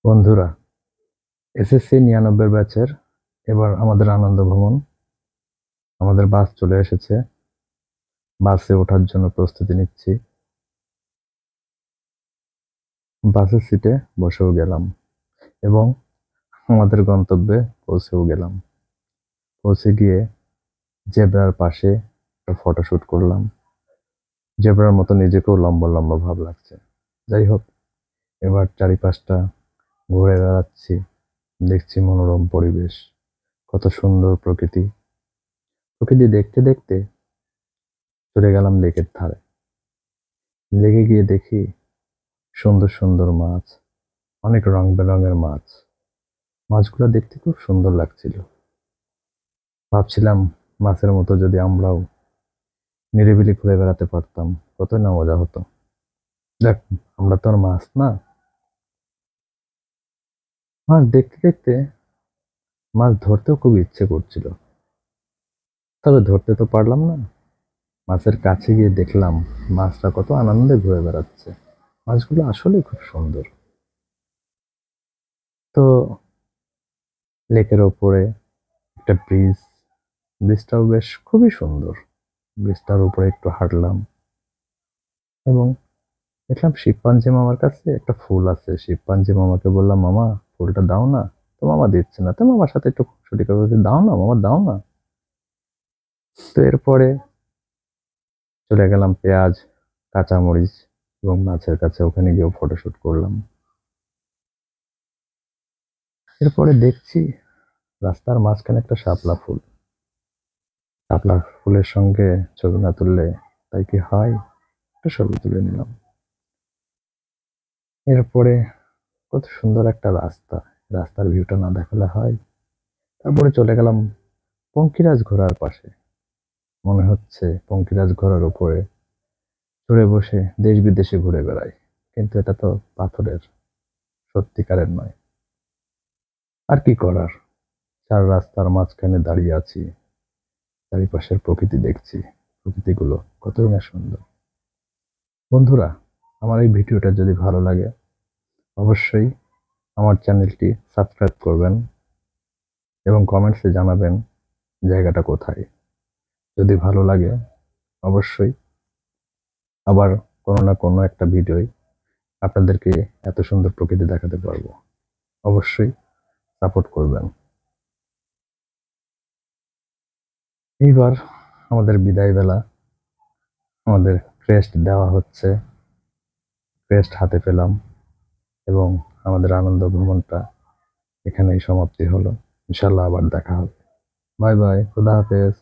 বন্ধুরা, এসএসসি 99 ব্যাচের এবার আমাদের আনন্দ ভ্রমণ। আমাদের বাস চলে এসেছে। বাসে ওঠার জন্য প্রস্তুতি নিচ্ছি। বাসের সিটে বসেও গেলাম এবং আমাদের গন্তব্যে পৌঁছেও গেলাম। পৌঁছে গিয়ে জেব্রার পাশে একটা ফটোশুট করলাম। জেব্রার মতো নিজেকেও লম্বা লম্বা ভাব লাগছে। যাই হোক, এবার চারিপাশটা ঘুরে বেড়াচ্ছি, দেখছি মনোরম পরিবেশ, কত সুন্দর প্রকৃতি। প্রকৃতি দেখতে দেখতে চলে গেলাম লেকের ধারে। লেগে গিয়ে দেখি সুন্দর সুন্দর মাছ, অনেক রং বেরঙের মাছ। মাছগুলো দেখতে খুব সুন্দর লাগছিল। ভাবছিলাম মাছের মতো যদি আমরাও নিরিবিলি ঘুরে বেড়াতে পারতাম, কতই না মজা হতো। দেখ, আমরা তো আর মাছ না। মাছ দেখতে দেখতে মাছ ধরতেও খুব ইচ্ছে করছিল, তবে ধরতে তো পারলাম না। মাছের কাছে গিয়ে দেখলাম মাছটা কত আনন্দে ঘুরে বেড়াচ্ছে। মাছগুলো আসলে খুব সুন্দর। তো লেকের ওপরে একটা ব্রিজটাও বেশ খুবই সুন্দর। ব্রিজটার উপরে একটু হাঁটলাম এবং দেখলাম শিবপাঞ্জি মামার কাছে একটা ফুল আছে। শিবপাঞ্জি মামাকে বললাম, মামা ফুলটা দাও না। তো মামা দিচ্ছে না। তো মামার সাথে একটু ছুটি করে বলছি, দাও না মামা, দাও না। তো এরপরে চলে গেলাম পেঁয়াজ, কাঁচামরিচ এবং মাছের কাছে। ওখানে গিয়েও ফটোশুট করলাম। এরপরে দেখছি রাস্তার মাঝখানে একটা শাপলা ফুল। শাপলা ফুলের সঙ্গে ছবি না তুললে তাই কি হয়? একটা ছবি তুলে নিলাম। এরপরে কত সুন্দর একটা রাস্তা, রাস্তার ভিউটা না দেখালে হয়? তারপরে চলে গেলাম পঙ্কিরাজ ঘোড়ার পাশে। মনে হচ্ছে পঙ্কিরাজ ঘোড়ার উপরে চড়ে বসে দেশ বিদেশে ঘুরে বেড়াই, কিন্তু এটা তো পাথরের, সত্যিকারের নয়। আর কি করার, চার রাস্তার মাঝখানে দাঁড়িয়ে আছি, চারিপাশের প্রকৃতি দেখছি। প্রকৃতিগুলো কতই না সুন্দর। বন্ধুরা, আমার এই ভিডিওটা যদি ভালো লাগে অবশ্যই আমার চ্যানেলটি সাবস্ক্রাইব করবেন এবং কমেন্টসে জানাবেন জায়গাটা কোথায়। যদি ভালো লাগে অবশ্যই আবার কোনো না কোনো একটা ভিডিওয় আপনাদেরকে এত সুন্দর প্রকৃতি দেখাতে পারবো। অবশ্যই সাপোর্ট করবেন। এইবার আমাদের বিদায় বেলা, আমাদের ক্রেস্ট দেওয়া হচ্ছে। ক্রেস্ট হাতে পেলাম এবং আমাদের আনন্দ ভ্রমণটা এখানেই সমাপ্তি হলো। ইনশাল্লাহ আবার দেখা হবে। বাই বাই, খুদা হাফেজ।